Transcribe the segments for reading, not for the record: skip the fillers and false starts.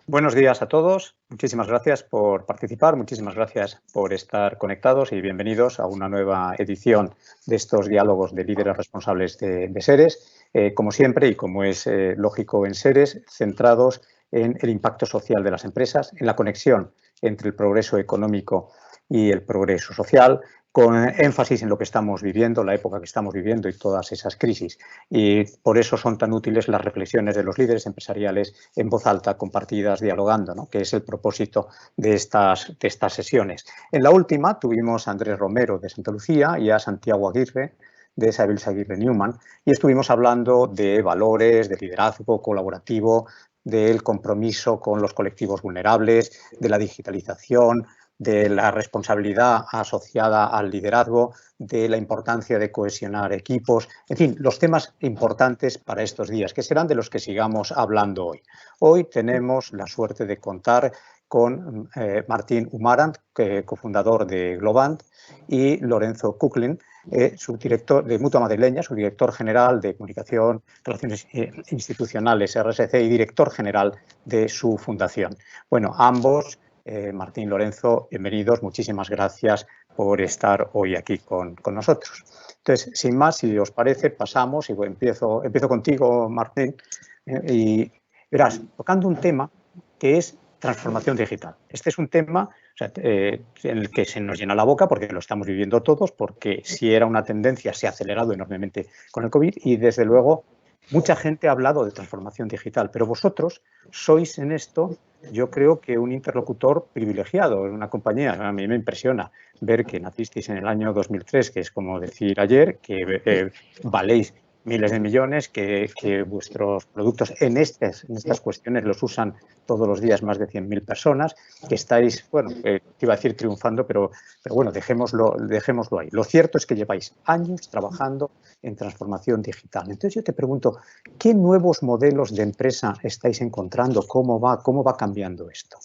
Buenos días a todos. Muchísimas gracias por participar, muchísimas gracias por estar conectados y bienvenidos a una nueva edición de estos diálogos de líderes responsables de SERES. Como siempre y como es lógico en SERES, centrados en el impacto social de las empresas, en la conexión entre el progreso económico y el progreso social, con énfasis en lo que estamos viviendo, la época que estamos viviendo y todas esas crisis. Y por eso son tan útiles las reflexiones de los líderes empresariales en voz alta, compartidas, dialogando, ¿no? Que es el propósito de estas sesiones. En la última tuvimos a Andrés Romero de Santa Lucía y a Santiago Aguirre de Sabeles Aguirre Newman y estuvimos hablando de valores, de liderazgo colaborativo, del compromiso con los colectivos vulnerables, de la digitalización, de la responsabilidad asociada al liderazgo, de la importancia de cohesionar equipos, en fin, los temas importantes para estos días, que serán de los que sigamos hablando hoy. Hoy tenemos la suerte de contar con Martín Umarant, cofundador de Globant, y Lorenzo Kuklin, subdirector de Mutua Madrileña, subdirector general de Comunicación, Relaciones Institucionales, RSC, y director general de su fundación. Bueno, ambos, Martín, Lorenzo, bienvenidos, muchísimas gracias por estar hoy aquí con nosotros. Entonces, sin más, si os parece, pasamos y empiezo contigo, Martín, y verás, tocando un tema que es transformación digital. Este es un tema en el que se nos llena la boca porque lo estamos viviendo todos, porque si era una tendencia se ha acelerado enormemente con el COVID y, desde luego, mucha gente ha hablado de transformación digital, pero vosotros sois en esto, yo creo que un interlocutor privilegiado en una compañía. A mí me impresiona ver que nacisteis en el año 2003, que es como decir ayer, que valéis miles de millones, que vuestros productos en estas cuestiones los usan todos los días más de 100.000 personas, que estáis, bueno, te iba a decir triunfando, pero bueno, dejémoslo ahí. Lo cierto es que lleváis años trabajando en transformación digital. Entonces yo te pregunto, ¿qué nuevos modelos de empresa estáis encontrando? ¿Cómo va cambiando esto?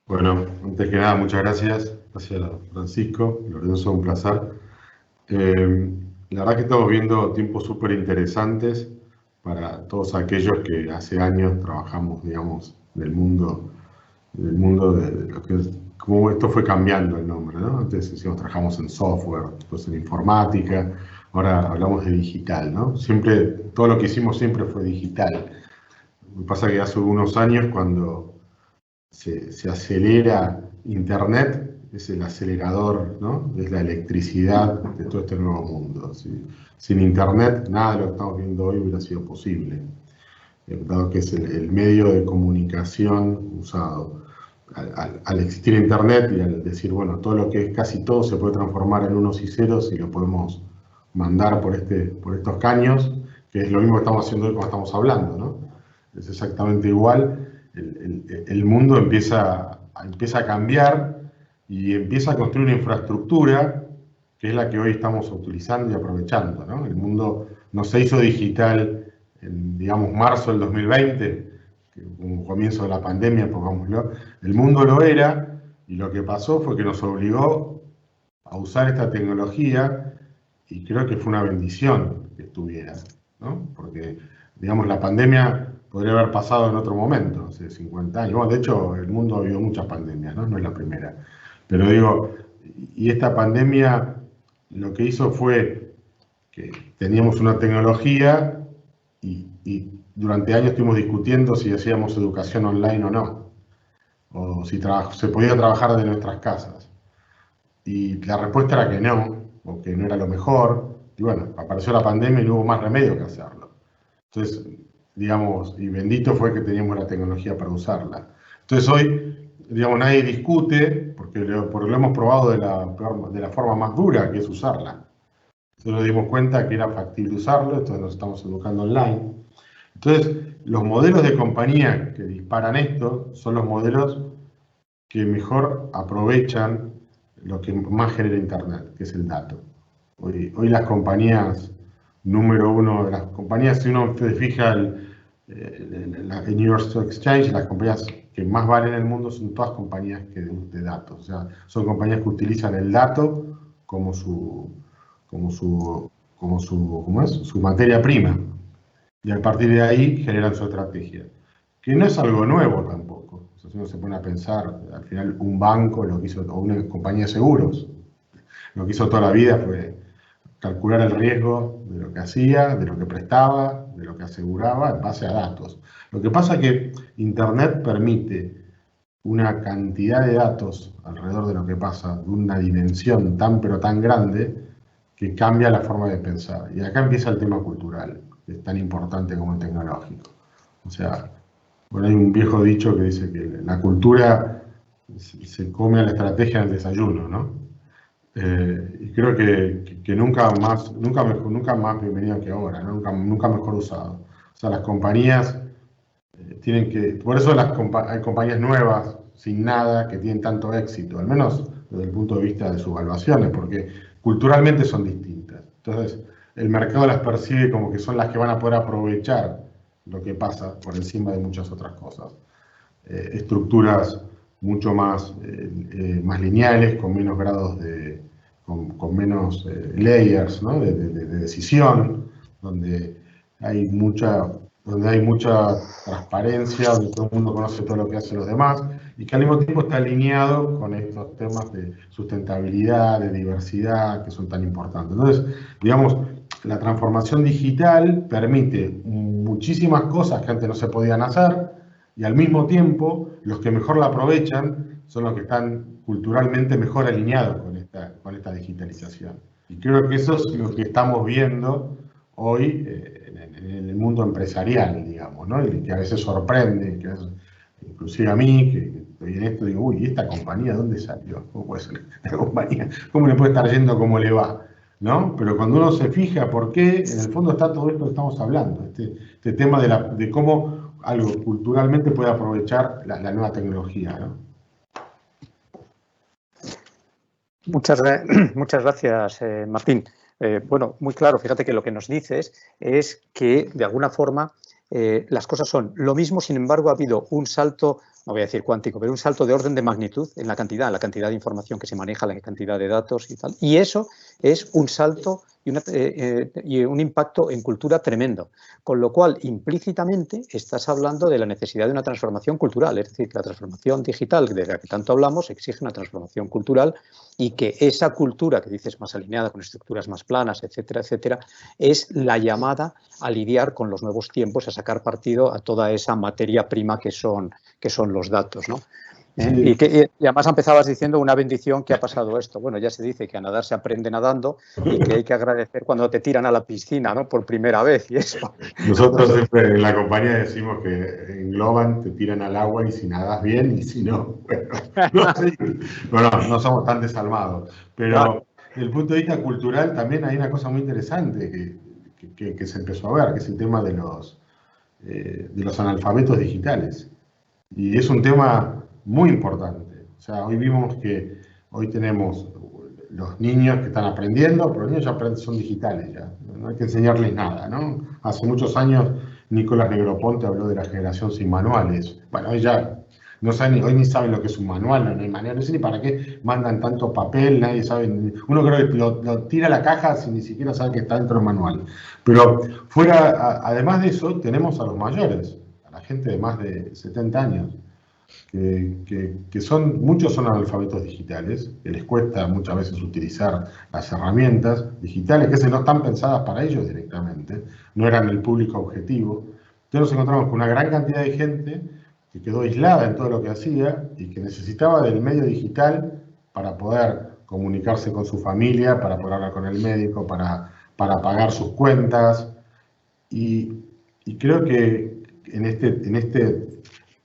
Bueno, antes que nada, muchas gracias. Gracias, Francisco. Lorenzo, un placer. La verdad que estamos viendo tiempos súper interesantes para todos aquellos que hace años trabajamos, digamos, del mundo de lo que es, cómo esto fue cambiando el nombre, ¿no? Antes decíamos, trabajamos en software, después en informática, ahora hablamos de digital, ¿no? Siempre, todo lo que hicimos siempre fue digital. Me pasa que hace unos años, cuando se acelera Internet, es el acelerador, ¿no? Es la electricidad de todo este nuevo mundo. Sin Internet, nada de lo que estamos viendo hoy hubiera sido posible, dado que es el medio de comunicación usado. Al existir Internet y al decir, bueno, todo lo que es casi todo se puede transformar en unos y ceros y lo podemos mandar por estos caños, que es lo mismo que estamos haciendo hoy cuando estamos hablando, ¿no? Es exactamente igual. El mundo empieza a cambiar y empieza a construir una infraestructura que es la que hoy estamos utilizando y aprovechando, ¿no? El mundo no se hizo digital en, digamos, marzo del 2020, como comienzo de la pandemia, pongámoslo. El mundo lo era, y lo que pasó fue que nos obligó a usar esta tecnología, y creo que fue una bendición que estuviera, ¿no? Porque, digamos, la pandemia podría haber pasado en otro momento, hace 50 años. Bueno, de hecho, el mundo ha habido muchas pandemias, ¿no? No es la primera. Pero digo, y esta pandemia lo que hizo fue que teníamos una tecnología y durante años estuvimos discutiendo si hacíamos educación online o no, o si se podía trabajar de nuestras casas. Y la respuesta era que no, o que no era lo mejor. Y bueno, apareció la pandemia y no hubo más remedio que hacerlo. Entonces, digamos, y bendito fue que teníamos la tecnología para usarla. Entonces hoy, digamos, nadie discute, porque lo hemos probado de la forma más dura, que es usarla. Entonces nos dimos cuenta que era factible usarlo, entonces nos estamos educando online. Entonces, los modelos de compañía que disparan esto son los modelos que mejor aprovechan lo que más genera Internet, que es el dato. Hoy las compañías, número uno de las compañías, si uno se fija en New York Stock Exchange, las compañías que más valen en el mundo son todas compañías de datos. O sea, son compañías que utilizan el dato como su materia prima. Y a partir de ahí generan su estrategia. que no es algo nuevo tampoco. O sea, si uno se pone a pensar, al final un banco lo que hizo, o una compañía de seguros, lo que hizo toda la vida fue calcular el riesgo de lo que hacía, de lo que prestaba, de lo que aseguraba en base a datos. Lo que pasa es que Internet permite una cantidad de datos alrededor de lo que pasa, de una dimensión tan pero tan grande, que cambia la forma de pensar. Y acá empieza el tema cultural, que es tan importante como el tecnológico. O sea, bueno, hay un viejo dicho que dice que la cultura se come a la estrategia del desayuno, ¿no? Y creo que nunca más bienvenido que ahora, ¿no? Nunca mejor usado. O sea, las compañías tienen que, por eso hay compañías nuevas, sin nada, que tienen tanto éxito, al menos desde el punto de vista de sus evaluaciones, porque culturalmente son distintas. Entonces, el mercado las percibe como que son las que van a poder aprovechar lo que pasa por encima de muchas otras cosas. Estructuras mucho más lineales, con menos grados con menos layers, ¿no? de decisión, donde hay mucha transparencia, donde todo el mundo conoce todo lo que hacen los demás, y que al mismo tiempo está alineado con estos temas de sustentabilidad, de diversidad, que son tan importantes. Entonces, digamos, la transformación digital permite muchísimas cosas que antes no se podían hacer, y al mismo tiempo, los que mejor la aprovechan son los que están culturalmente mejor alineados con esta digitalización. Y creo que eso es lo que estamos viendo hoy en el mundo empresarial, digamos, ¿no? Y que a veces sorprende, que a veces, inclusive a mí, que estoy en esto, digo, uy, ¿y esta compañía dónde salió? ¿Cómo puede ser esta compañía? ¿Cómo le puede estar yendo como le va? ¿No? Pero cuando uno se fija por qué, en el fondo está todo esto que estamos hablando, este tema de cómo algo culturalmente puede aprovechar la nueva tecnología, ¿no? Muchas gracias, Martín. Bueno, muy claro, fíjate que lo que nos dices es que, de alguna forma, las cosas son lo mismo, sin embargo, ha habido un salto, no voy a decir cuántico, pero un salto de orden de magnitud en la cantidad de información que se maneja, la cantidad de datos y tal. Y eso es un salto y un impacto en cultura tremendo. Con lo cual, implícitamente, estás hablando de la necesidad de una transformación cultural. Es decir, que la transformación digital de la que tanto hablamos exige una transformación cultural y que esa cultura que dices más alineada con estructuras más planas, etcétera, etcétera, es la llamada a lidiar con los nuevos tiempos, a sacar partido a toda esa materia prima que son los datos, ¿no? Sí. Y además empezabas diciendo una bendición que ha pasado esto. Bueno, ya se dice que a nadar se aprende nadando y que hay que agradecer cuando te tiran a la piscina, ¿no? Por primera vez y eso. Nosotros siempre en la compañía decimos que engloban, te tiran al agua y si nadas bien y si no, bueno, no somos tan desalmados. Pero Claro. desde el punto de vista cultural también hay una cosa muy interesante que se empezó a ver, que es el tema de los analfabetos digitales. Y es un tema muy importante. O sea, hoy tenemos los niños que están aprendiendo, pero los niños ya son digitales ya. No hay que enseñarles nada, ¿no? Hace muchos años Nicolás Negroponte habló de la generación sin manuales. Bueno, hoy ya no saben, hoy ni saben lo que es un manual, no hay manual, no sé ni para qué mandan tanto papel, nadie sabe. Uno creo que lo tira a la caja sin ni siquiera saber que está dentro del manual. Pero además de eso, tenemos a los mayores, a la gente de más de 70 años. Muchos son analfabetos digitales, que les cuesta muchas veces utilizar las herramientas digitales, que no están pensadas para ellos directamente, no eran el público objetivo. Entonces nos encontramos con una gran cantidad de gente que quedó aislada en todo lo que hacía y que necesitaba del medio digital para poder comunicarse con su familia, para poder hablar con el médico, para pagar sus cuentas. Y creo que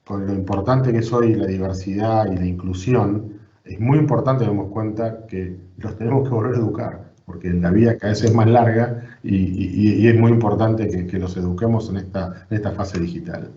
con lo importante que es hoy la diversidad y la inclusión, es muy importante que nos demos cuenta que los tenemos que volver a educar, porque la vida cada vez es más larga y es muy importante que los eduquemos en esta fase digital.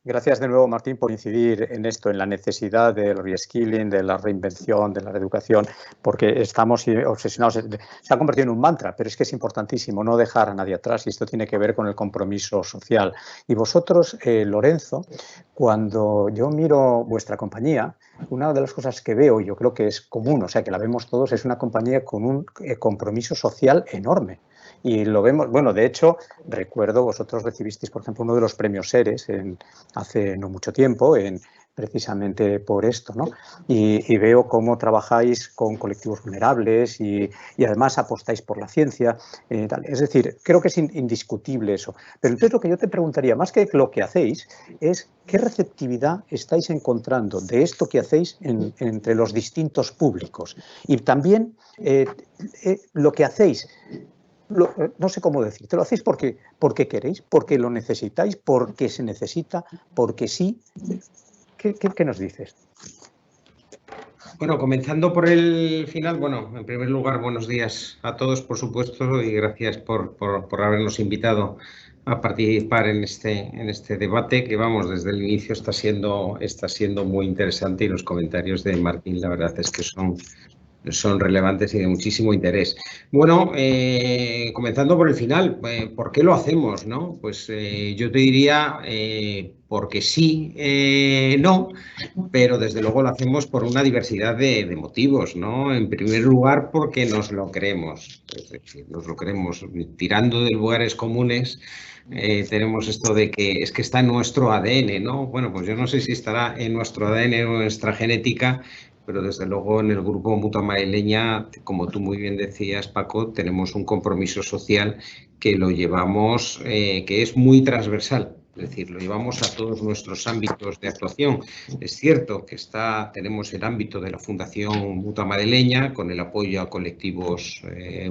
Gracias de nuevo, Martín, por incidir en esto, en la necesidad del reskilling, de la reinvención, de la reeducación, porque estamos obsesionados. Se ha convertido en un mantra, pero es que es importantísimo no dejar a nadie atrás y esto tiene que ver con el compromiso social. Y vosotros, Lorenzo, cuando yo miro vuestra compañía, una de las cosas que veo, yo creo que es común, o sea, que la vemos todos, es una compañía con un compromiso social enorme. Y lo vemos, bueno, de hecho, recuerdo, vosotros recibisteis, por ejemplo, uno de los premios SERES hace no mucho tiempo, precisamente por esto, ¿no? Y veo cómo trabajáis con colectivos vulnerables y además apostáis por la ciencia. Tal. Es decir, creo que es indiscutible eso. Pero entonces lo que yo te preguntaría, más que lo que hacéis, es qué receptividad estáis encontrando de esto que hacéis entre los distintos públicos. Y también lo que hacéis, no sé cómo decirte, lo hacéis porque queréis, porque lo necesitáis, porque se necesita, porque sí. ¿Qué nos dices? Bueno, comenzando por el final, bueno, en primer lugar, buenos días a todos, por supuesto, y gracias por habernos invitado a participar en este debate que, vamos, desde el inicio está siendo muy interesante, y los comentarios de Martín, la verdad es que son relevantes y de muchísimo interés. Bueno, comenzando por el final, ¿por qué lo hacemos, no? Pues yo te diría porque sí, no, pero desde luego lo hacemos por una diversidad de motivos, ¿no? En primer lugar, porque nos lo creemos, es decir, nos lo creemos. Tirando de lugares comunes, tenemos esto de que es que está en nuestro ADN, ¿no? Bueno, pues yo no sé si estará en nuestro ADN o en nuestra genética, pero desde luego en el grupo Mutua Madrileña, como tú muy bien decías, Paco, tenemos un compromiso social que lo llevamos, que es muy transversal. Es decir, lo llevamos a todos nuestros ámbitos de actuación. Es cierto que tenemos el ámbito de la Fundación Mutua Madrileña, con el apoyo a colectivos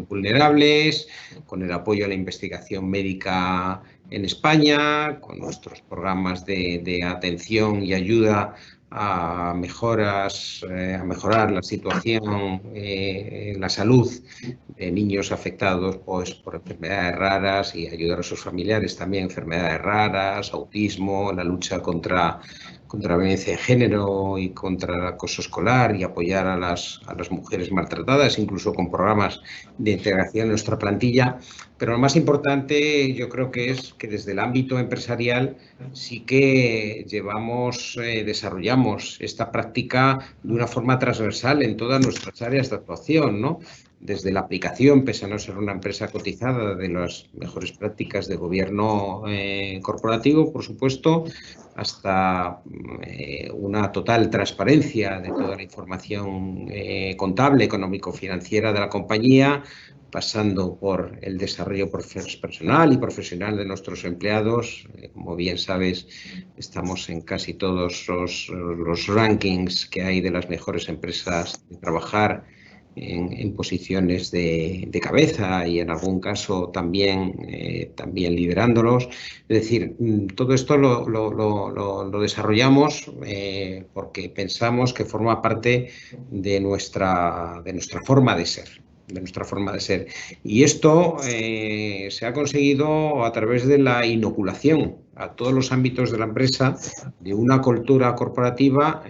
vulnerables, con el apoyo a la investigación médica en España, con nuestros programas de atención y ayuda a mejorar la situación, la salud de niños afectados pues, por enfermedades raras, y ayudar a sus familiares también, enfermedades raras, autismo, la lucha contra la violencia de género y contra el acoso escolar, y apoyar a las mujeres maltratadas, incluso con programas de integración en nuestra plantilla. Pero lo más importante, yo creo que es que desde el ámbito empresarial sí que desarrollamos esta práctica de una forma transversal en todas nuestras áreas de actuación, ¿no? Desde la aplicación, pese a no ser una empresa cotizada, de las mejores prácticas de gobierno corporativo, por supuesto, hasta una total transparencia de toda la información contable, económico-financiera de la compañía, pasando por el desarrollo personal y profesional de nuestros empleados. Como bien sabes, estamos en casi todos los rankings que hay de las mejores empresas de trabajar, en posiciones de cabeza, y en algún caso también liderándolos. Es decir, todo esto lo desarrollamos porque pensamos que forma parte de nuestra forma de ser. Y esto se ha conseguido a través de la inoculación a todos los ámbitos de la empresa de una cultura corporativa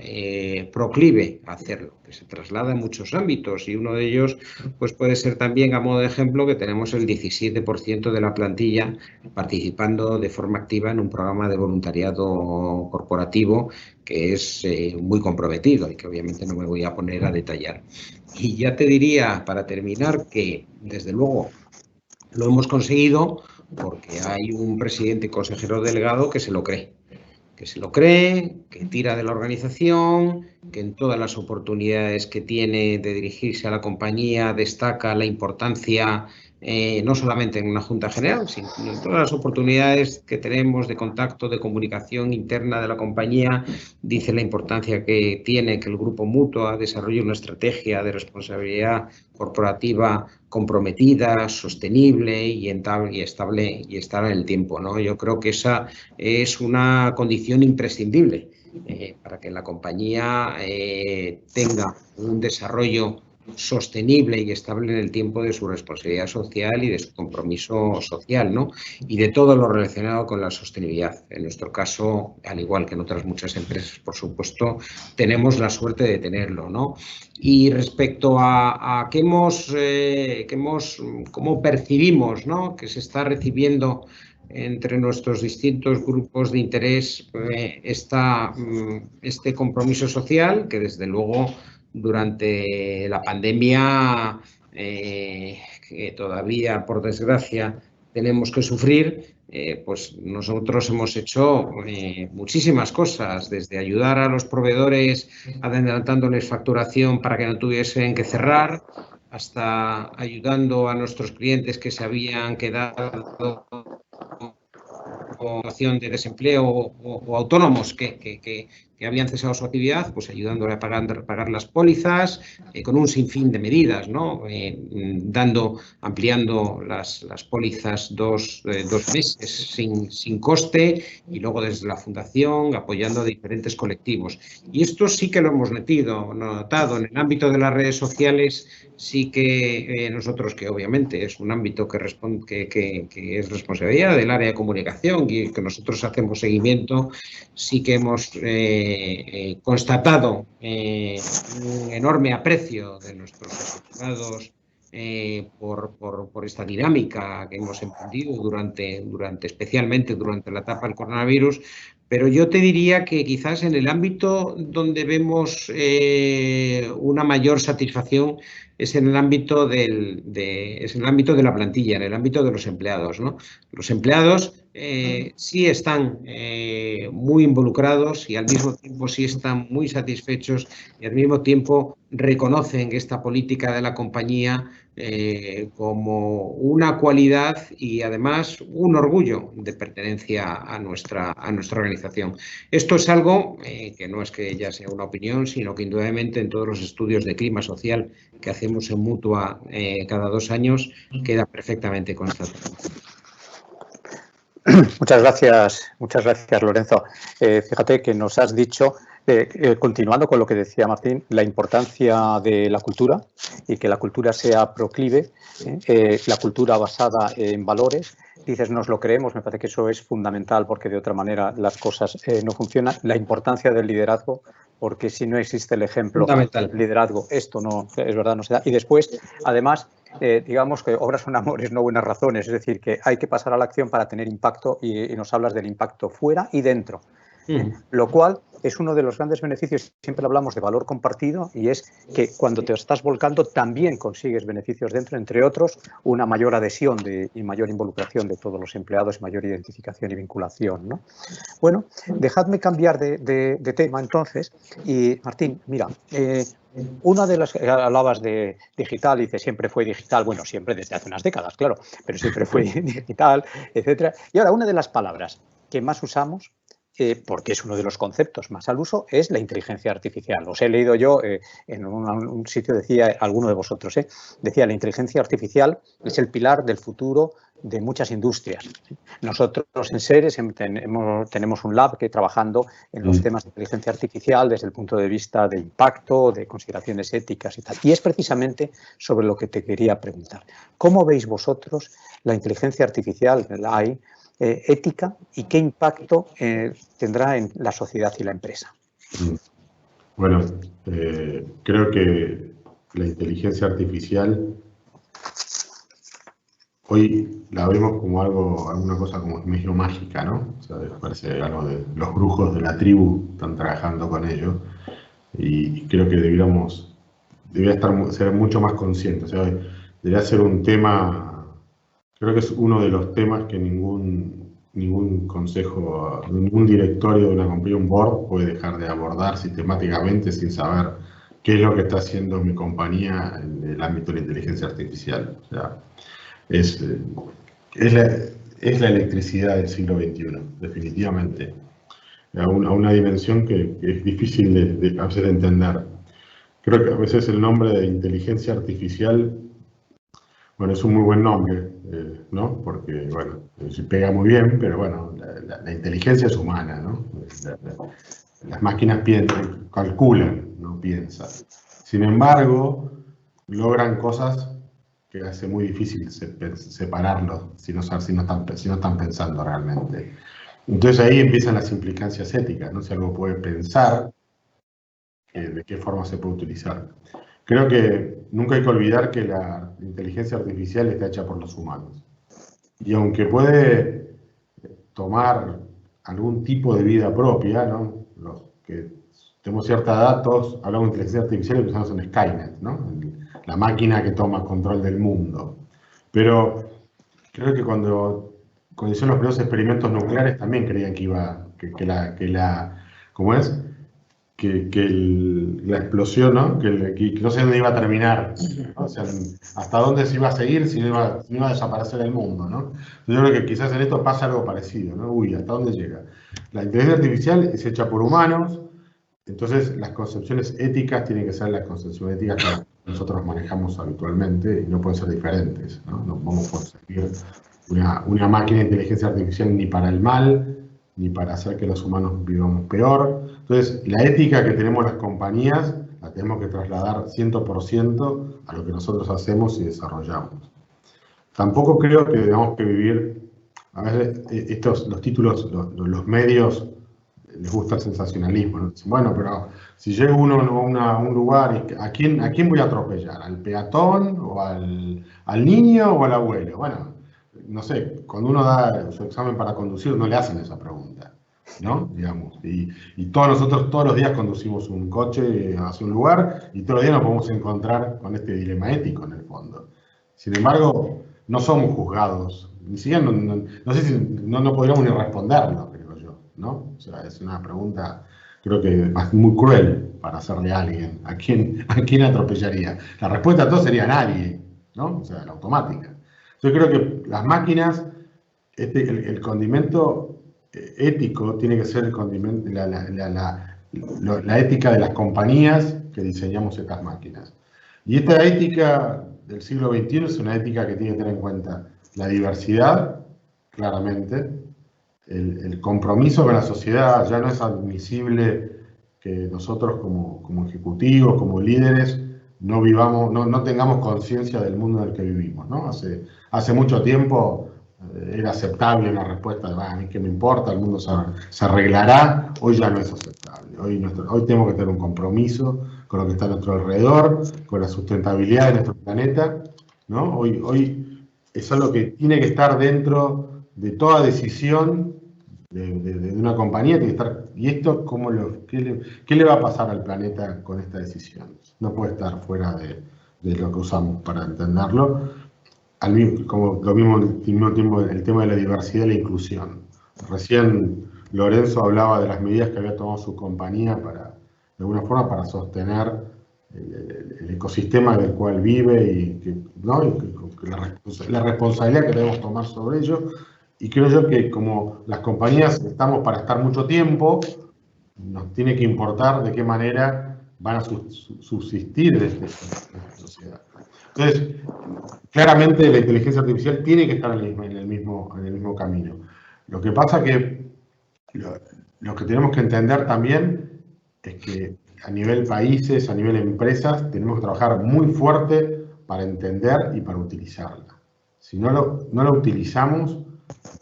proclive a hacerlo, que se traslada en muchos ámbitos, y uno de ellos pues puede ser también, a modo de ejemplo, que tenemos el 17% de la plantilla participando de forma activa en un programa de voluntariado corporativo que es muy comprometido y que obviamente no me voy a poner a detallar. Y ya te diría, para terminar, que desde luego lo hemos conseguido porque hay un presidente y consejero delegado que se lo cree, que tira de la organización, que en todas las oportunidades que tiene de dirigirse a la compañía destaca la importancia, no solamente en una junta general, sino en todas las oportunidades que tenemos de contacto, de comunicación interna de la compañía, dice la importancia que tiene que el Grupo Mutua desarrolle una estrategia de responsabilidad corporativa comprometida, sostenible y estable en el tiempo, ¿no? Yo creo que esa es una condición imprescindible para que la compañía tenga un desarrollo sostenible y estable en el tiempo de su responsabilidad social y de su compromiso social, ¿no? Y de todo lo relacionado con la sostenibilidad. En nuestro caso, al igual que en otras muchas empresas, por supuesto, tenemos la suerte de tenerlo, ¿no? Y respecto a cómo percibimos, ¿no?, que se está recibiendo entre nuestros distintos grupos de interés está este compromiso social que desde luego durante la pandemia que todavía por desgracia tenemos que sufrir, pues nosotros hemos hecho muchísimas cosas, desde ayudar a los proveedores adelantándoles facturación para que no tuviesen que cerrar, hasta ayudando a nuestros clientes que se habían quedado situación de desempleo o autónomos que habían cesado su actividad, pues ayudándole a pagar las pólizas con un sinfín de medidas, ¿no? Ampliando las pólizas dos meses sin coste y luego desde la Fundación apoyando a diferentes colectivos. Y esto sí que lo hemos notado en el ámbito de las redes sociales. Sí que nosotros, que obviamente es un ámbito que es responsabilidad del área de comunicación y que nosotros hacemos seguimiento, sí que hemos constatado un enorme aprecio de nuestros asociados por esta dinámica que hemos emprendido especialmente durante la etapa del coronavirus. Pero yo te diría que quizás en el ámbito donde vemos una mayor satisfacción es en el ámbito de la plantilla, en el ámbito de los empleados, ¿no? Los empleados sí están muy involucrados y al mismo tiempo sí están muy satisfechos y al mismo tiempo reconocen esta política de la compañía como una cualidad y además un orgullo de pertenencia a nuestra organización. Esto es algo que no es que ya sea una opinión, sino que indudablemente en todos los estudios de clima social que hacemos en Mutua cada 2 años queda perfectamente constatado. Muchas gracias, Lorenzo. Fíjate que nos has dicho, continuando con lo que decía Martín, la importancia de la cultura y que la cultura sea proclive, la cultura basada en valores. Dices, nos lo creemos, me parece que eso es fundamental porque de otra manera las cosas no funcionan. La importancia del liderazgo, porque si no existe el ejemplo del liderazgo, esto no, es verdad, no se da. Y después, además, digamos que obras son amores, no buenas razones, es decir, que hay que pasar a la acción para tener impacto y nos hablas del impacto fuera y dentro. Lo cual es uno de los grandes beneficios, siempre hablamos de valor compartido, y es que cuando te estás volcando también consigues beneficios dentro, entre otros, una mayor adhesión y mayor involucración de todos los empleados, mayor identificación y vinculación, ¿no? Bueno, dejadme cambiar de tema entonces. Y Martín, mira, una de las que hablabas de digital, y dice siempre fue digital, bueno, siempre desde hace unas décadas, claro, pero siempre fue digital, etcétera. Y ahora una de las palabras que más usamos, porque es uno de los conceptos más al uso, es la inteligencia artificial. Os he leído yo en un sitio, decía alguno de vosotros, decía la inteligencia artificial es el pilar del futuro de muchas industrias. Nosotros en SERES tenemos un lab que trabajando en los temas de inteligencia artificial desde el punto de vista de impacto, de consideraciones éticas y tal. Y es precisamente sobre lo que te quería preguntar. ¿Cómo veis vosotros la inteligencia artificial, la AI, ética, y qué impacto tendrá en la sociedad y la empresa? Bueno, creo que la inteligencia artificial hoy la vemos como alguna cosa como medio mágica, ¿no? O sea, parece algo de los brujos de la tribu están trabajando con ello, y creo que debería ser mucho más consciente. O sea, debería ser un tema. Creo que es uno de los temas que ningún consejo, ningún directorio de una compañía, un board, puede dejar de abordar sistemáticamente sin saber qué es lo que está haciendo mi compañía en el ámbito de la inteligencia artificial. O sea, es la electricidad del siglo XXI, definitivamente, a una dimensión que es difícil a veces de entender. Creo que a veces el nombre de inteligencia artificial, bueno, es un muy buen nombre, ¿no? Porque, bueno, se pega muy bien, pero bueno, la inteligencia es humana, ¿no? Las máquinas calculan, no piensan. Sin embargo, logran cosas que hace muy difícil separarlos si no están pensando realmente. Entonces ahí empiezan las implicancias éticas, ¿no? Si algo puede pensar, de qué forma se puede utilizar. Creo que nunca hay que olvidar que la inteligencia artificial está hecha por los humanos. Y aunque puede tomar algún tipo de vida propia, ¿no? Los que tenemos cierta edad, todos hablamos de inteligencia artificial y pensamos en Skynet, ¿no? La máquina que toma control del mundo. Pero creo que cuando hicieron los primeros experimentos nucleares también creían que iba, ¿cómo es? La explosión, ¿no? Que no sé dónde iba a terminar, ¿no? O sea, hasta dónde se iba a seguir si no iba a desaparecer el mundo, ¿no? Yo creo que quizás en esto pasa algo parecido, ¿no? Uy, ¿hasta dónde llega? La inteligencia artificial es hecha por humanos, entonces las concepciones éticas tienen que ser las concepciones éticas que nosotros manejamos habitualmente y no pueden ser diferentes, ¿no? No vamos a conseguir una máquina de inteligencia artificial ni para el mal, ni para hacer que los humanos vivamos peor. Entonces, la ética que tenemos las compañías la tenemos que trasladar 100% a lo que nosotros hacemos y desarrollamos. Tampoco creo que debamos que vivir, a veces los títulos, los medios, les gusta el sensacionalismo, ¿no? Bueno, pero si llega uno a un lugar, ¿a quién voy a atropellar? ¿Al peatón o al niño o al abuelo? Bueno, no sé, cuando uno da su examen para conducir no le hacen esa pregunta, ¿no? Digamos, y todos nosotros todos los días conducimos un coche hacia un lugar y todos los días nos podemos encontrar con este dilema ético en el fondo. Sin embargo, no somos juzgados, ni siquiera, no sé si no podríamos ni responderlo, creo yo, ¿no? O sea, es una pregunta, creo que muy cruel para hacerle a alguien. ¿A quién atropellaría? La respuesta a todo sería nadie, ¿no? O sea, la automática. Yo creo que las máquinas, el condimento ético tiene que ser el condimento, la ética de las compañías que diseñamos estas máquinas. Y esta ética del siglo XXI es una ética que tiene que tener en cuenta la diversidad, claramente, el compromiso con la sociedad. Ya no es admisible que nosotros como ejecutivos, como líderes, no tengamos conciencia del mundo en el que vivimos, ¿no? Hace mucho tiempo era aceptable una respuesta de, a mí qué me importa, el mundo se arreglará. Hoy ya no es aceptable. Hoy tenemos que tener un compromiso con lo que está a nuestro alrededor, con la sustentabilidad de nuestro planeta, ¿no? Hoy es algo que tiene que estar dentro de toda decisión de una compañía, tiene que estar. ¿Y esto qué le va a pasar al planeta con esta decisión? No puede estar fuera de lo que usamos para entenderlo. Como lo mismo al mismo tiempo el tema de la diversidad y la inclusión. Recién Lorenzo hablaba de las medidas que había tomado su compañía de alguna forma para sostener el ecosistema del cual vive y la responsabilidad que debemos tomar sobre ello. Y creo yo que como las compañías estamos para estar mucho tiempo, nos tiene que importar de qué manera van a subsistir desde esta sociedad. Entonces, claramente la inteligencia artificial tiene que estar en el mismo camino. Lo que pasa que lo que tenemos que entender también es que a nivel países, a nivel empresas, tenemos que trabajar muy fuerte para entender y para utilizarla. Si no lo utilizamos,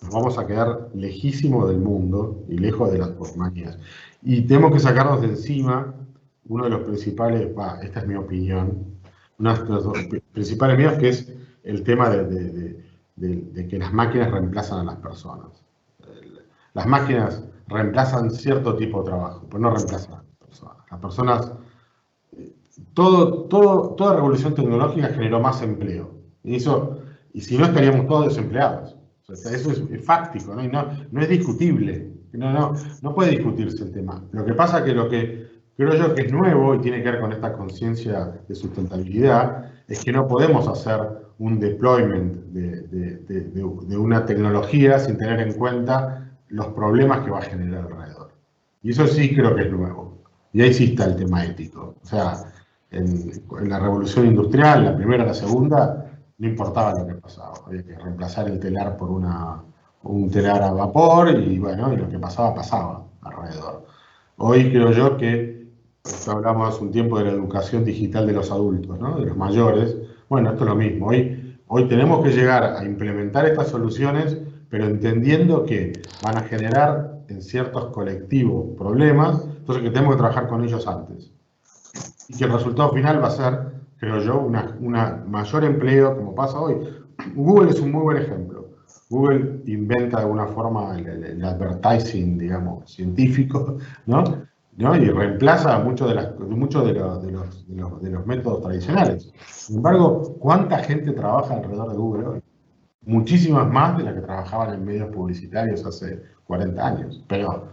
nos vamos a quedar lejísimos del mundo y lejos de las compañías. Y tenemos que sacarnos de encima uno de los principales, esta es mi opinión, uno de los principales míos, que es el tema de que las máquinas reemplazan a las personas. Las máquinas reemplazan cierto tipo de trabajo, pero no reemplazan a las personas. Las personas, toda revolución tecnológica generó más empleo. Y si no, estaríamos todos desempleados. O sea, eso es fáctico, ¿no? Y no es discutible. No puede discutirse el tema. Lo que pasa que lo que creo yo que es nuevo y tiene que ver con esta conciencia de sustentabilidad es que no podemos hacer un deployment de una tecnología sin tener en cuenta los problemas que va a generar alrededor. Y eso sí creo que es nuevo. Y ahí sí está el tema ético. O sea, en la revolución industrial, la primera, la segunda, no importaba lo que pasaba. Había que reemplazar el telar por un telar a vapor y bueno, y lo que pasaba alrededor. Hoy creo yo que, hablamos hace un tiempo de la educación digital de los adultos, ¿no? De los mayores. Bueno, esto es lo mismo. Hoy tenemos que llegar a implementar estas soluciones, pero entendiendo que van a generar en ciertos colectivos problemas, entonces que tenemos que trabajar con ellos antes. Y que el resultado final va a ser, creo yo, una mayor empleo, como pasa hoy. Google es un muy buen ejemplo. Google inventa de alguna forma el advertising, digamos, científico, ¿no? Y reemplaza muchos de los métodos tradicionales. Sin embargo, ¿cuánta gente trabaja alrededor de Google hoy? Muchísimas más de las que trabajaban en medios publicitarios hace 40 años, pero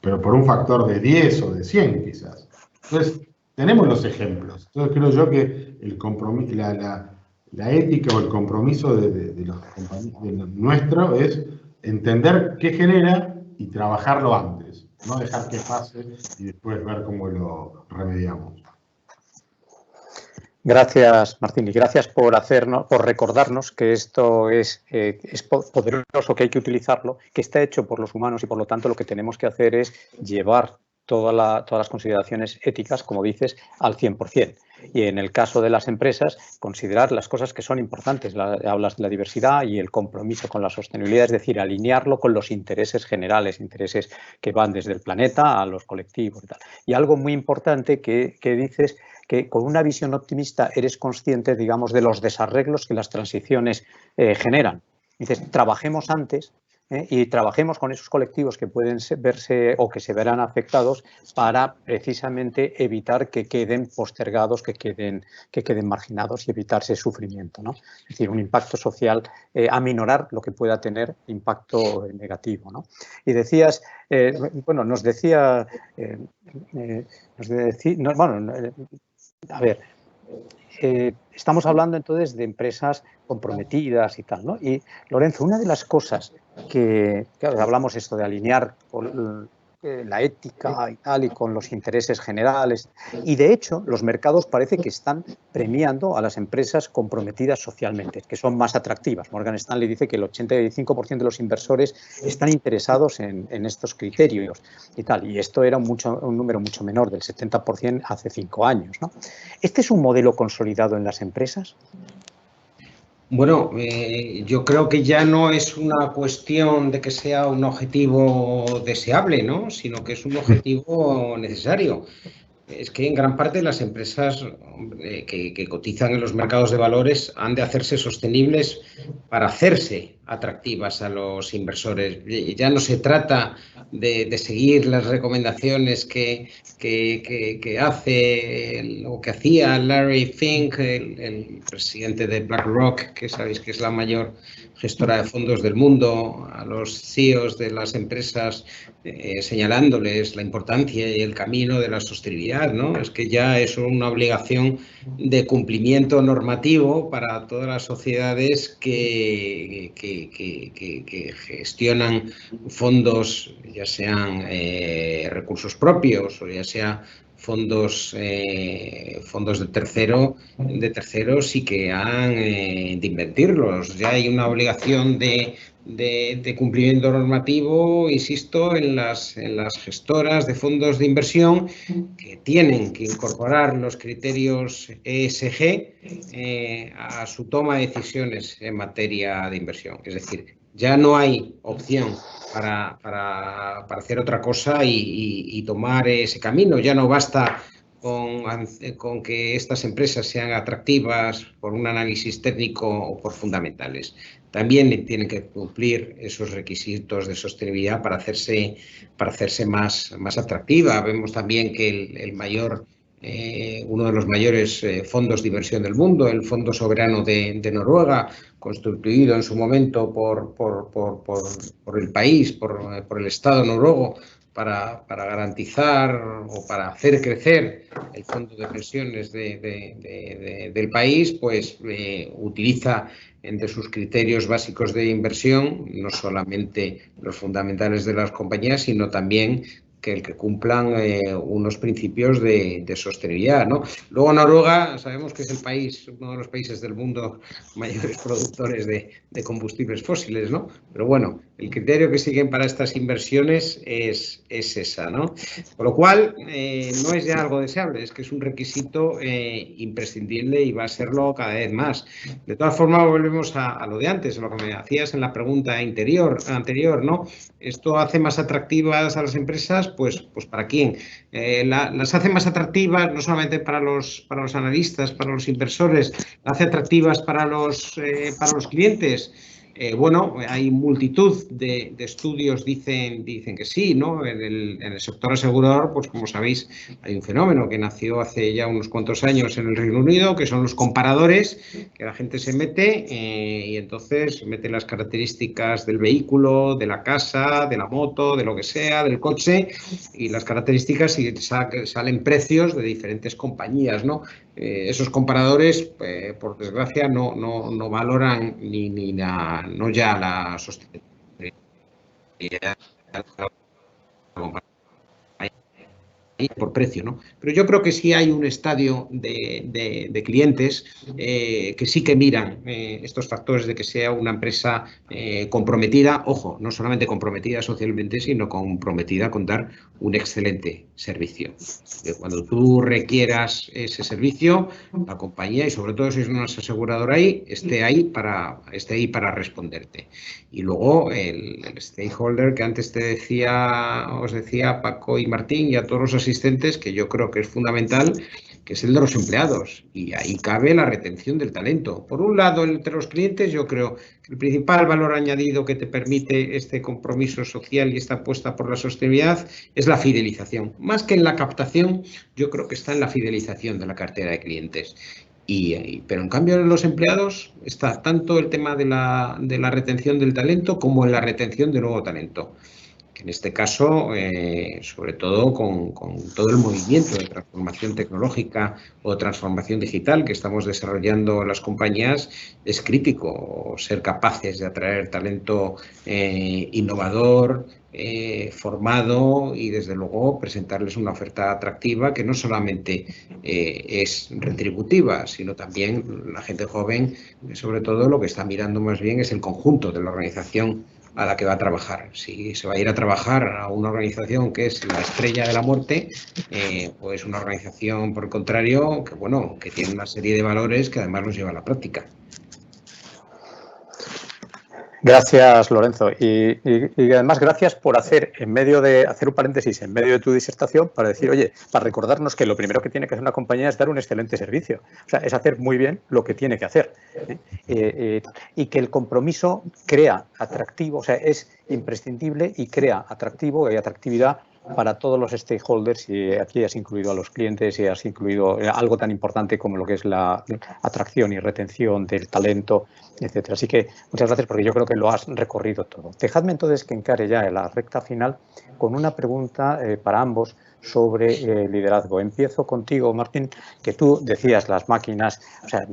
por un factor de 10 o de 100 quizás. Entonces, tenemos los ejemplos. Entonces, creo yo que el compromiso, la ética o el compromiso de nuestro es entender qué genera y trabajarlo antes, no dejar que pase y después ver cómo lo remediamos. Gracias, Martín, y gracias por recordarnos que esto es poderoso, que hay que utilizarlo, que está hecho por los humanos y por lo tanto lo que tenemos que hacer es llevar todas las consideraciones éticas, como dices, al 100%. Y en el caso de las empresas, considerar las cosas que son importantes. Hablas de la diversidad y el compromiso con la sostenibilidad, es decir, alinearlo con los intereses generales, intereses que van desde el planeta a los colectivos y tal. Y algo muy importante que dices, que con una visión optimista eres consciente, digamos, de los desarreglos que las transiciones generan. Dices, trabajemos antes y trabajemos con esos colectivos que pueden verse o que se verán afectados para precisamente evitar que queden postergados, que queden marginados y evitarse sufrimiento, ¿no? Es decir, un impacto social, aminorar lo que pueda tener impacto negativo, ¿no? Y decías, bueno, nos decía, a ver, estamos hablando entonces de empresas comprometidas y tal, ¿no? Y Lorenzo, una de las cosas que claro, hablamos esto de alinear con la ética y tal y con los intereses generales, y de hecho los mercados parece que están premiando a las empresas comprometidas socialmente, que son más atractivas. Morgan Stanley dice que el 85% de los inversores están interesados en estos criterios y tal, y esto era un número mucho menor, del 70% hace 5 años, ¿no? ¿Este es un modelo consolidado en las empresas? Bueno, yo creo que ya no es una cuestión de que sea un objetivo deseable, ¿no? Sino que es un objetivo necesario. Es que en gran parte las empresas que cotizan en los mercados de valores han de hacerse sostenibles para hacerse atractivas a los inversores. Ya no se trata de seguir las recomendaciones que hace o que hacía Larry Fink, el presidente de BlackRock, que sabéis que es la mayor gestora de fondos del mundo, a los CEOs de las empresas, señalándoles la importancia y el camino de la sostenibilidad, ¿no? Es que ya es una obligación de cumplimiento normativo para todas las sociedades que gestionan fondos, ya sean recursos propios o ya sea fondos de terceros y que han de invertirlos. Ya hay una obligación de cumplimiento normativo, insisto, en las gestoras de fondos de inversión, que tienen que incorporar los criterios ESG a su toma de decisiones en materia de inversión. Es decir, ya no hay opción para hacer otra cosa y tomar ese camino. Ya no basta con que estas empresas sean atractivas por un análisis técnico o por fundamentales. También tienen que cumplir esos requisitos de sostenibilidad para hacerse más atractiva. Vemos también que uno de los mayores fondos de inversión del mundo, el Fondo Soberano de Noruega, constituido en su momento por el país, por el Estado noruego, para garantizar o para hacer crecer el fondo de pensiones del país, pues utiliza entre sus criterios básicos de inversión no solamente los fundamentales de las compañías, sino también que cumplan unos principios de sostenibilidad, ¿no? Luego Noruega, sabemos que es uno de los países del mundo mayores productores de combustibles fósiles, ¿no? Pero bueno, el criterio que siguen para estas inversiones es esa, ¿no? Con lo cual, no es ya algo deseable, es que es un requisito imprescindible y va a serlo cada vez más. De todas formas, volvemos a lo de antes, a lo que me hacías en la pregunta anterior, ¿no? ¿Esto hace más atractivas a las empresas? Pues ¿para quién? Las hace más atractivas no solamente para los analistas, para los inversores, las hace atractivas para los clientes. Bueno, hay multitud de estudios dicen que sí, ¿no? En el sector asegurador, pues como sabéis, hay un fenómeno que nació hace ya unos cuantos años en el Reino Unido, que son los comparadores, que la gente se mete y entonces mete las características del vehículo, de la casa, de la moto, de lo que sea, del coche, y las características y salen precios de diferentes compañías, ¿no? Esos comparadores, por desgracia, no valoran no ya la sostenibilidad por precio, ¿no? Pero yo creo que sí hay un estadio de clientes que sí que miran estos factores de que sea una empresa comprometida, ojo, no solamente comprometida socialmente, sino comprometida con dar un excelente servicio. Cuando tú requieras ese servicio, la compañía, y sobre todo si es una aseguradora esté ahí para responderte. Y luego el stakeholder que antes os decía Paco y Martín, y a todos los asistentes, que yo creo que es fundamental, que es el de los empleados. Y ahí cabe la retención del talento. Por un lado, entre los clientes, yo creo que el principal valor añadido que te permite este compromiso social y esta apuesta por la sostenibilidad es la fidelización. Más que en la captación, yo creo que está en la fidelización de la cartera de clientes. Pero en cambio en los empleados está tanto el tema de la retención del talento como en la retención de nuevo talento. Que en este caso, sobre todo con todo el movimiento de transformación tecnológica o transformación digital que estamos desarrollando las compañías, es crítico ser capaces de atraer talento innovador, formado y, desde luego, presentarles una oferta atractiva que no solamente es retributiva, sino también la gente joven, sobre todo, lo que está mirando más bien es el conjunto de la organización a la que va a trabajar. Si se va a ir a trabajar a una organización que es la estrella de la muerte, pues una organización, por el contrario, que tiene una serie de valores que además los lleva a la práctica. Gracias, Lorenzo. Y además, gracias por hacer un paréntesis en medio de tu disertación para decir, oye, para recordarnos que lo primero que tiene que hacer una compañía es dar un excelente servicio. O sea, es hacer muy bien lo que tiene que hacer. Y que el compromiso crea atractivo, o sea, es imprescindible y crea atractivo y atractividad para todos los stakeholders, y aquí has incluido a los clientes y has incluido algo tan importante como lo que es la atracción y retención del talento, etcétera. Así que muchas gracias, porque yo creo que lo has recorrido todo. Dejadme entonces que encare ya en la recta final con una pregunta para ambos sobre liderazgo. Empiezo contigo, Martín, que tú decías las máquinas, o sea,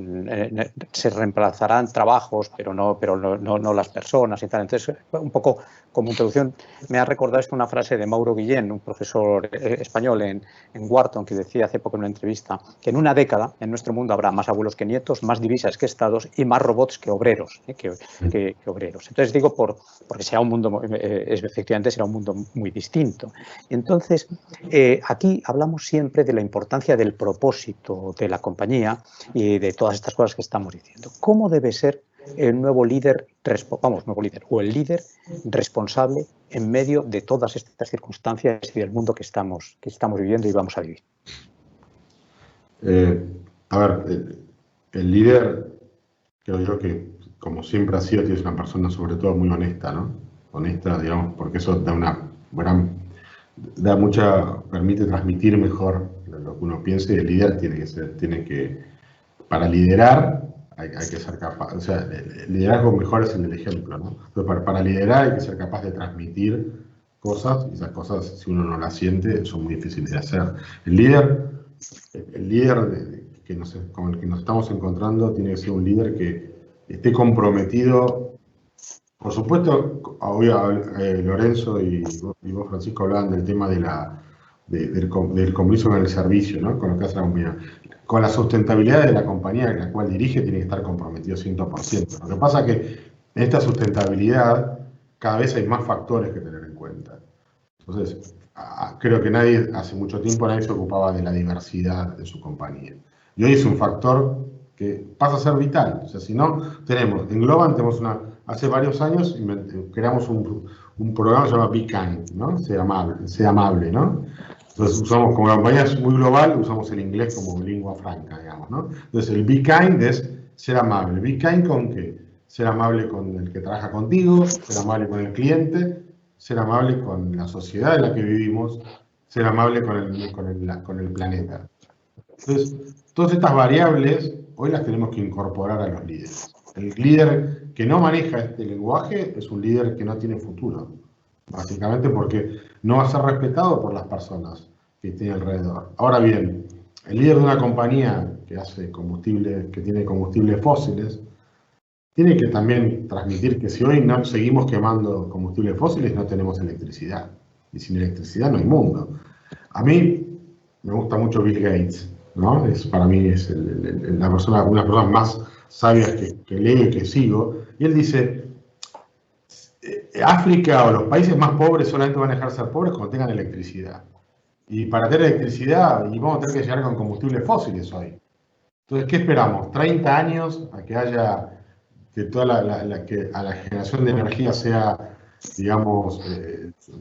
se reemplazarán trabajos, pero no las personas y tal. Entonces, un poco como introducción, me ha recordado esto una frase de Mauro Guillén, un profesor español en Wharton, que decía hace poco en una entrevista que en una década en nuestro mundo habrá más abuelos que nietos, más divisas que estados y más robots que obreros. Que obreros. Entonces digo porque será un mundo, efectivamente será un mundo muy distinto. Entonces, aquí hablamos siempre de la importancia del propósito de la compañía y de todas estas cosas que estamos diciendo. ¿Cómo debe ser el nuevo líder o el líder responsable en medio de todas estas circunstancias y del mundo que estamos viviendo y vamos a vivir? El líder, creo yo que, como siempre ha sido, es una persona sobre todo muy honesta, ¿no? Honesta, digamos, porque eso permite transmitir mejor lo que uno piensa, y el líder para liderar hay que ser capaz, o sea, el liderazgo mejor es el ejemplo, ¿no? Entonces, para liderar hay que ser capaz de transmitir cosas, y esas cosas, si uno no las siente, son muy difíciles de hacer. El líder con el que nos estamos encontrando tiene que ser un líder que esté comprometido. Por supuesto, hoy Lorenzo y vos, Francisco, hablaban del tema del compromiso con el servicio, ¿no? Con lo que hace la compañía. Con la sustentabilidad de la compañía en la cual dirige, tiene que estar comprometido 100%. Lo que pasa es que en esta sustentabilidad cada vez hay más factores que tener en cuenta. Entonces, creo que hace mucho tiempo nadie se ocupaba de la diversidad de su compañía. Y hoy es un factor que pasa a ser vital. O sea, si no, en Globant hace varios años creamos un programa que se llama Be Kind, ¿no? Sea amable, ¿no? Entonces como la compañía es muy global, usamos el inglés como lengua franca, digamos, ¿no? Entonces el Be Kind es ser amable. ¿Be Kind con qué? ser amable con el que trabaja contigo, ser amable con el cliente, ser amable con la sociedad en la que vivimos, ser amable con el planeta. Entonces, todas estas variables hoy las tenemos que incorporar a los líderes. El líder que no maneja este lenguaje es un líder que no tiene futuro, básicamente porque no va a ser respetado por las personas que tiene alrededor. Ahora bien, el líder de una compañía que hace combustible, que tiene combustibles fósiles, tiene que también transmitir que si hoy no seguimos quemando combustibles fósiles, no tenemos electricidad. Y sin electricidad no hay mundo. A mí me gusta mucho Bill Gates, ¿no? Para mí es una de las personas más sabias que leo y que sigo. Y él dice, África o los países más pobres solamente van a dejar de ser pobres cuando tengan electricidad. Y para tener electricidad, y vamos a tener que llegar con combustibles fósiles hoy. Entonces, ¿qué esperamos? ¿30 años a que haya, que toda que a la generación de energía sea, digamos,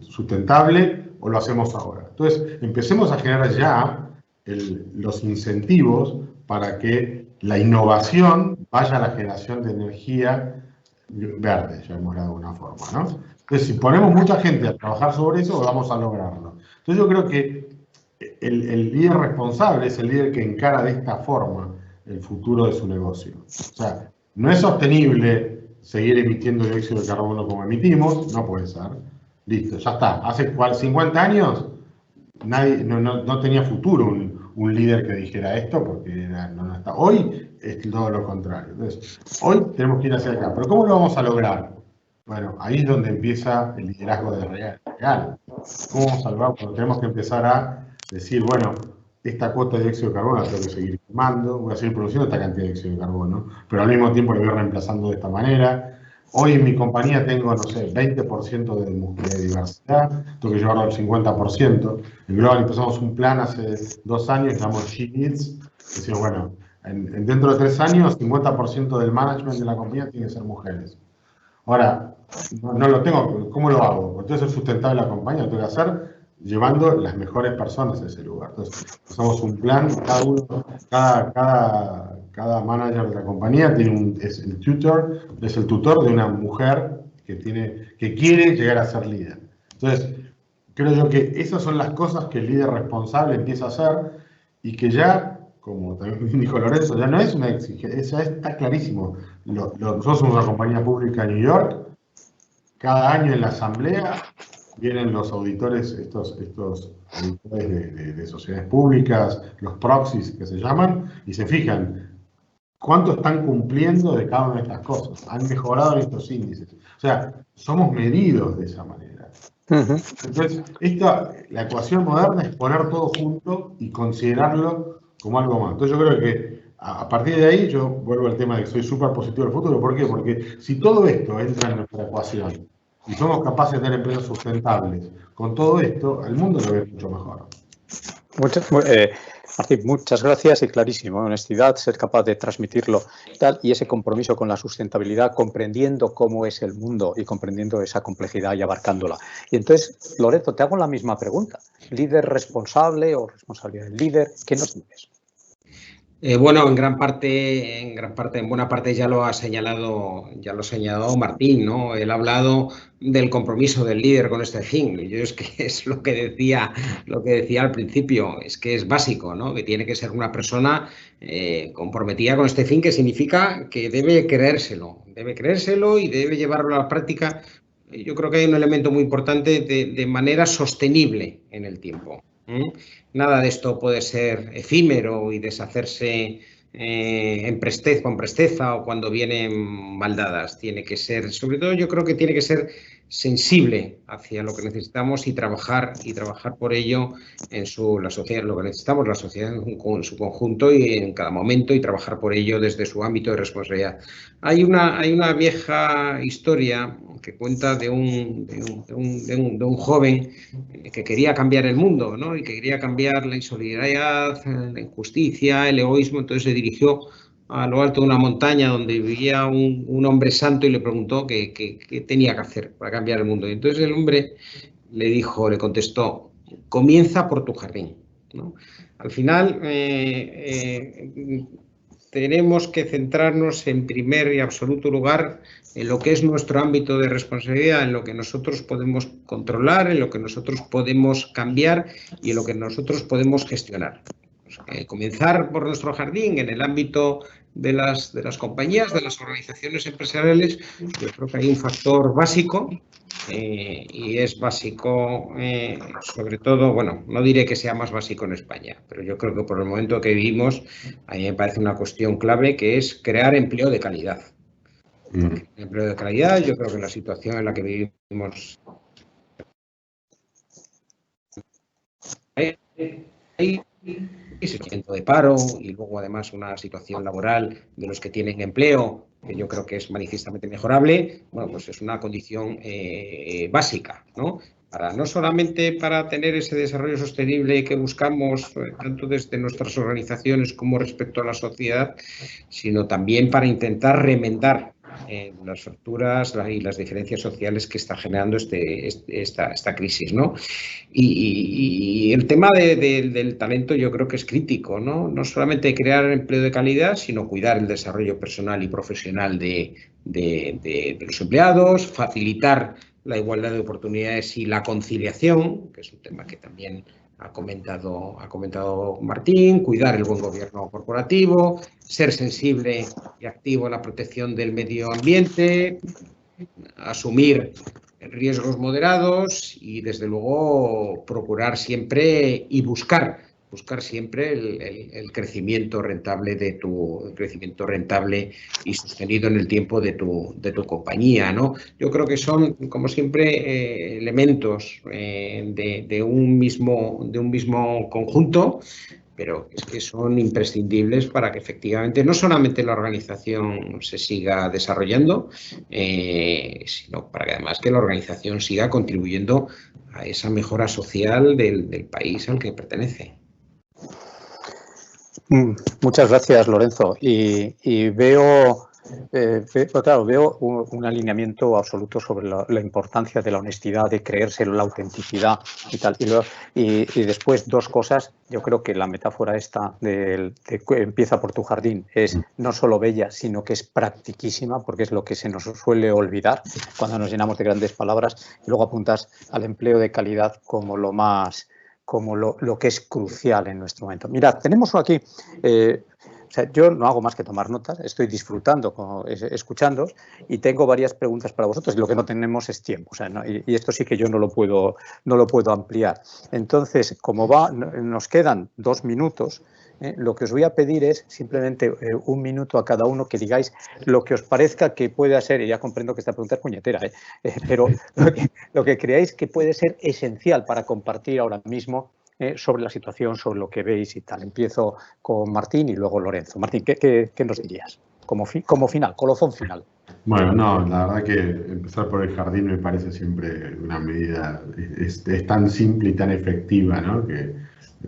sustentable, o lo hacemos ahora? Entonces, empecemos a generar ya los incentivos para que la innovación vaya a la generación de energía verde, llamémosla de alguna forma, ¿no? Entonces, si ponemos mucha gente a trabajar sobre eso, vamos a lograrlo. Entonces, yo creo que el líder responsable es el líder que encara de esta forma el futuro de su negocio. O sea, no es sostenible seguir emitiendo dióxido de carbono como emitimos, no puede ser. Listo, ya está. Hace 50 años nadie, no tenía futuro un líder que dijera esto, porque no está. Hoy es todo lo contrario. Entonces, hoy tenemos que ir hacia acá. Pero ¿cómo lo vamos a lograr? Bueno, ahí es donde empieza el liderazgo de real. ¿Cómo vamos a lograr? Cuando tenemos que empezar a decir, bueno, esta cuota de dióxido de carbono la tengo que seguir quemando, voy a seguir produciendo esta cantidad de dióxido de carbono, pero al mismo tiempo lo voy reemplazando de esta manera. Hoy en mi compañía tengo, no sé, 20% de diversidad, tengo que llevarlo al 50%. En Global empezamos un plan hace 2 años, llamamos She Needs, decimos, bueno, dentro de 3 años, 50% del management de la compañía tiene que ser mujeres. Ahora, no lo tengo, ¿cómo lo hago? Entonces es sustentable la compañía, lo tengo que hacer llevando las mejores personas a ese lugar. Entonces, hacemos un plan, cada manager de la compañía es el tutor de una mujer que quiere llegar a ser líder. Entonces, creo yo que esas son las cosas que el líder responsable empieza a hacer y que ya, como también dijo Lorenzo, ya no es una exigencia, está clarísimo. Nosotros somos una compañía pública en New York, cada año en la asamblea vienen los auditores, estos auditores de sociedades públicas, los proxies que se llaman, y se fijan cuánto están cumpliendo de cada una de estas cosas. Han mejorado estos índices. O sea, somos medidos de esa manera. Entonces, la ecuación moderna es poner todo junto y considerarlo como algo más. Entonces, yo creo que a partir de ahí, yo vuelvo al tema de que soy súper positivo del futuro. ¿Por qué? Porque si todo esto entra en nuestra ecuación y somos capaces de tener empresas sustentables, con todo esto, al mundo lo ve mucho mejor. Martín, muchas gracias y clarísimo. Honestidad, ser capaz de transmitirlo y ese compromiso con la sustentabilidad, comprendiendo cómo es el mundo y comprendiendo esa complejidad y abarcándola. Y entonces, Lorenzo, te hago la misma pregunta. ¿Líder responsable o responsabilidad del líder? ¿Qué nos dices? Bueno, en buena parte ya lo ha señalado Martín, ¿no? Él ha hablado del compromiso del líder con este fin. Yo es que es lo que decía al principio, es que es básico, ¿no? Que tiene que ser una persona comprometida con este fin, que significa que debe creérselo y debe llevarlo a la práctica. Yo creo que hay un elemento muy importante de manera sostenible en el tiempo. Nada de esto puede ser efímero y deshacerse con presteza o cuando vienen mal dadas. Tiene que ser, sobre todo yo creo que tiene que ser sensible hacia lo que necesitamos y trabajar por ello en la sociedad, lo que necesitamos, la sociedad en su conjunto y en cada momento, y trabajar por ello desde su ámbito de responsabilidad. Hay una vieja historia que cuenta de un joven que quería cambiar el mundo, ¿no? Y que quería cambiar la insolidaridad, la injusticia, el egoísmo. Entonces se dirigió a lo alto de una montaña donde vivía un hombre santo y le preguntó qué tenía que hacer para cambiar el mundo. Y entonces el hombre le contestó, comienza por tu jardín, ¿no? Al final, tenemos que centrarnos en primer y absoluto lugar en lo que es nuestro ámbito de responsabilidad, en lo que nosotros podemos controlar, en lo que nosotros podemos cambiar y en lo que nosotros podemos gestionar. Comenzar por nuestro jardín en el ámbito de las compañías, de las organizaciones empresariales. Yo creo que hay un factor básico y es básico sobre todo, bueno, no diré que sea más básico en España, pero yo creo que por el momento que vivimos a mí me parece una cuestión clave, que es crear empleo de calidad. Empleo de calidad, yo creo que la situación en la que vivimos hay seguimiento de paro y luego además una situación laboral de los que tienen empleo, que yo creo que es manifiestamente mejorable. Bueno, pues es una condición básica, ¿no? No solamente para tener ese desarrollo sostenible que buscamos tanto desde nuestras organizaciones como respecto a la sociedad, sino también para intentar remendar las fracturas y las diferencias sociales que está generando esta crisis, ¿no? Y el tema del talento yo creo que es crítico, ¿no? No solamente crear empleo de calidad, sino cuidar el desarrollo personal y profesional de los empleados, facilitar la igualdad de oportunidades y la conciliación, que es un tema que también ha comentado Martín, cuidar el buen gobierno corporativo, ser sensible y activo en la protección del medio ambiente, asumir riesgos moderados y, desde luego, procurar siempre y buscar siempre el crecimiento rentable y sostenido en el tiempo de tu compañía, ¿no? Yo creo que son, como siempre, elementos de un mismo conjunto, pero es que son imprescindibles para que efectivamente no solamente la organización se siga desarrollando, sino para que además que la organización siga contribuyendo a esa mejora social del país al que pertenece. Muchas gracias, Lorenzo. Y veo un alineamiento absoluto sobre la importancia de la honestidad, de creerse la autenticidad y tal. Y después, dos cosas. Yo creo que la metáfora esta de empieza por tu jardín es no solo bella, sino que es practiquísima, porque es lo que se nos suele olvidar cuando nos llenamos de grandes palabras. Y luego apuntas al empleo de calidad como lo que es crucial en nuestro momento. Mirad, tenemos aquí, yo no hago más que tomar notas, estoy disfrutando, escuchándoos, y tengo varias preguntas para vosotros, y lo que no tenemos es tiempo, y esto sí que yo no lo puedo ampliar. Entonces, como nos quedan 2 minutos, lo que os voy a pedir es simplemente 1 minuto a cada uno que digáis lo que os parezca que pueda ser, y ya comprendo que esta pregunta es puñetera, pero lo que creáis que puede ser esencial para compartir ahora mismo sobre la situación, sobre lo que veis y tal. Empiezo con Martín y luego Lorenzo. Martín, ¿qué nos dirías? Como final, colofón final. Bueno, no, la verdad que empezar por el jardín me parece siempre una medida, es tan simple y tan efectiva, ¿no?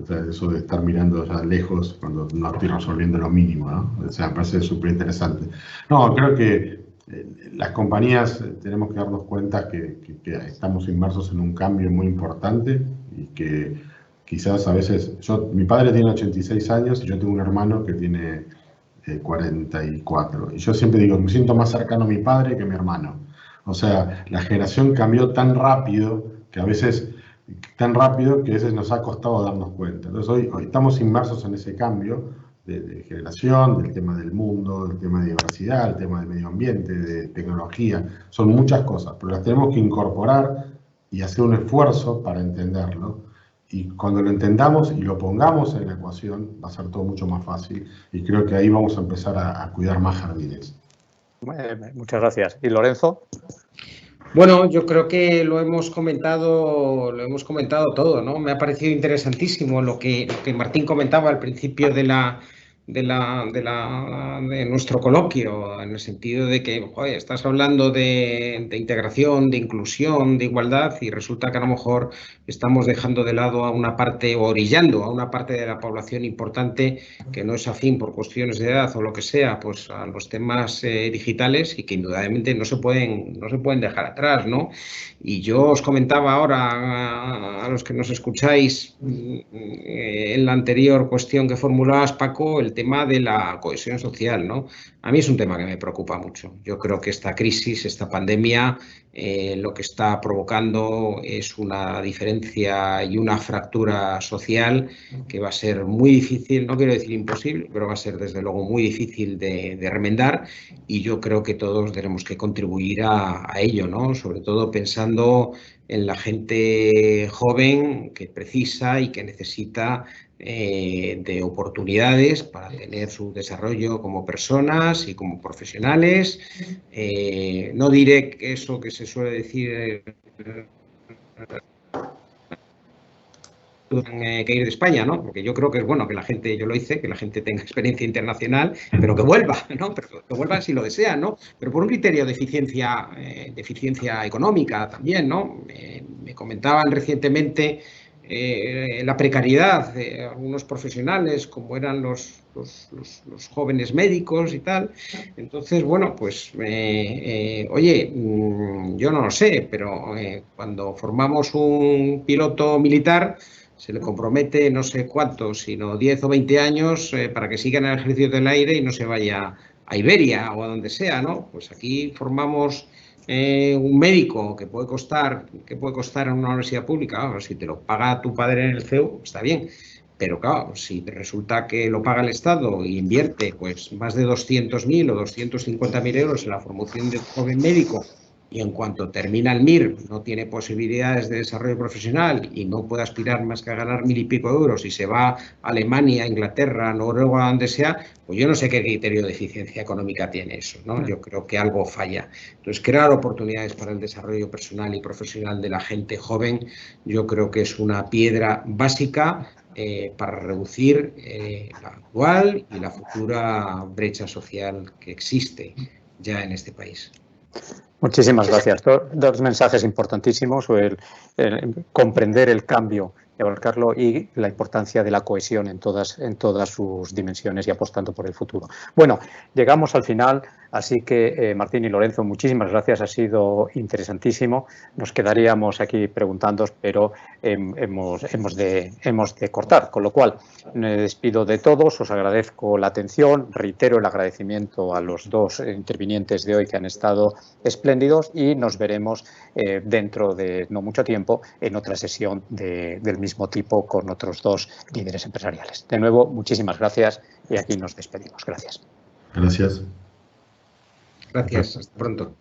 O sea, eso de estar mirando ya lejos cuando no estoy resolviendo lo mínimo, ¿no? O sea, me parece súper interesante. No, creo que las compañías tenemos que darnos cuenta que estamos inmersos en un cambio muy importante y que quizás a veces... Mi padre tiene 86 años y yo tengo un hermano que tiene 44. Y yo siempre digo, me siento más cercano a mi padre que a mi hermano. O sea, la generación cambió tan rápido que a veces nos ha costado darnos cuenta. Entonces hoy estamos inmersos en ese cambio de generación, del tema del mundo, del tema de diversidad, del tema del medio ambiente, de tecnología. Son muchas cosas, pero las tenemos que incorporar y hacer un esfuerzo para entenderlo. Y cuando lo entendamos y lo pongamos en la ecuación, va a ser todo mucho más fácil. Y creo que ahí vamos a empezar a cuidar más jardines. Muchas gracias. ¿Y Lorenzo? Bueno, yo creo que lo hemos comentado todo, ¿no? Me ha parecido interesantísimo lo que Martín comentaba al principio de nuestro coloquio, en el sentido de que, joder, estás hablando de integración, de inclusión, de igualdad, y resulta que a lo mejor estamos dejando de lado a una parte, o orillando a una parte de la población importante que no es afín por cuestiones de edad o lo que sea, pues a los temas digitales, y que indudablemente no se pueden dejar atrás, ¿no? Y yo os comentaba ahora a los que nos escucháis en la anterior cuestión que formulabas, Paco, el tema de la cohesión social, ¿no? A mí es un tema que me preocupa mucho. Yo creo que esta crisis, esta pandemia, lo que está provocando es una diferencia y una fractura social que va a ser muy difícil, no quiero decir imposible, pero va a ser desde luego muy difícil de remendar, y yo creo que todos tenemos que contribuir a ello, ¿no? Sobre todo pensando en la gente joven que precisa y que necesita de oportunidades para tener su desarrollo como personas y como profesionales. No diré que eso que se suele decir que ir de España, ¿no? Porque yo creo que es bueno que la gente, yo lo hice, que la gente tenga experiencia internacional, pero que vuelva, ¿no? Pero que vuelva si lo desea, ¿no? Pero por un criterio de eficiencia económica también, ¿no? Me comentaban recientemente la precariedad de algunos profesionales, como eran los jóvenes médicos y tal. Entonces, bueno, pues, oye, yo no lo sé, pero cuando formamos un piloto militar, se le compromete no sé cuántos, sino 10 o 20 años para que siga en el ejército del aire y no se vaya a Iberia o a donde sea, ¿no? Pues aquí formamos un médico que puede costar en una universidad pública. Ahora, si te lo paga tu padre en el CEU, está bien. Pero claro, si resulta que lo paga el Estado e invierte pues más de 200.000 o 250.000 euros en la formación de un joven médico, y en cuanto termina el MIR no tiene posibilidades de desarrollo profesional y no puede aspirar más que a ganar 1.000 y pico euros y se va a Alemania, Inglaterra, Noruega, donde sea, pues yo no sé qué criterio de eficiencia económica tiene eso, ¿no? Yo creo que algo falla. Entonces, crear oportunidades para el desarrollo personal y profesional de la gente joven, yo creo que es una piedra básica para reducir la actual y la futura brecha social que existe ya en este país. Muchísimas gracias. Dos mensajes importantísimos, el comprender el cambio y abarcarlo, y la importancia de la cohesión en todas sus dimensiones y apostando por el futuro. Bueno, llegamos al final, así que Martín y Lorenzo, muchísimas gracias, ha sido interesantísimo. Nos quedaríamos aquí preguntando, pero hemos de cortar, con lo cual me despido de todos, os agradezco la atención, reitero el agradecimiento a los dos intervinientes de hoy que han estado espléndidos, y nos veremos dentro de no mucho tiempo en otra sesión del mismo tipo con otros dos líderes empresariales. De nuevo, muchísimas gracias y aquí nos despedimos. Gracias. Gracias. Gracias. Hasta pronto.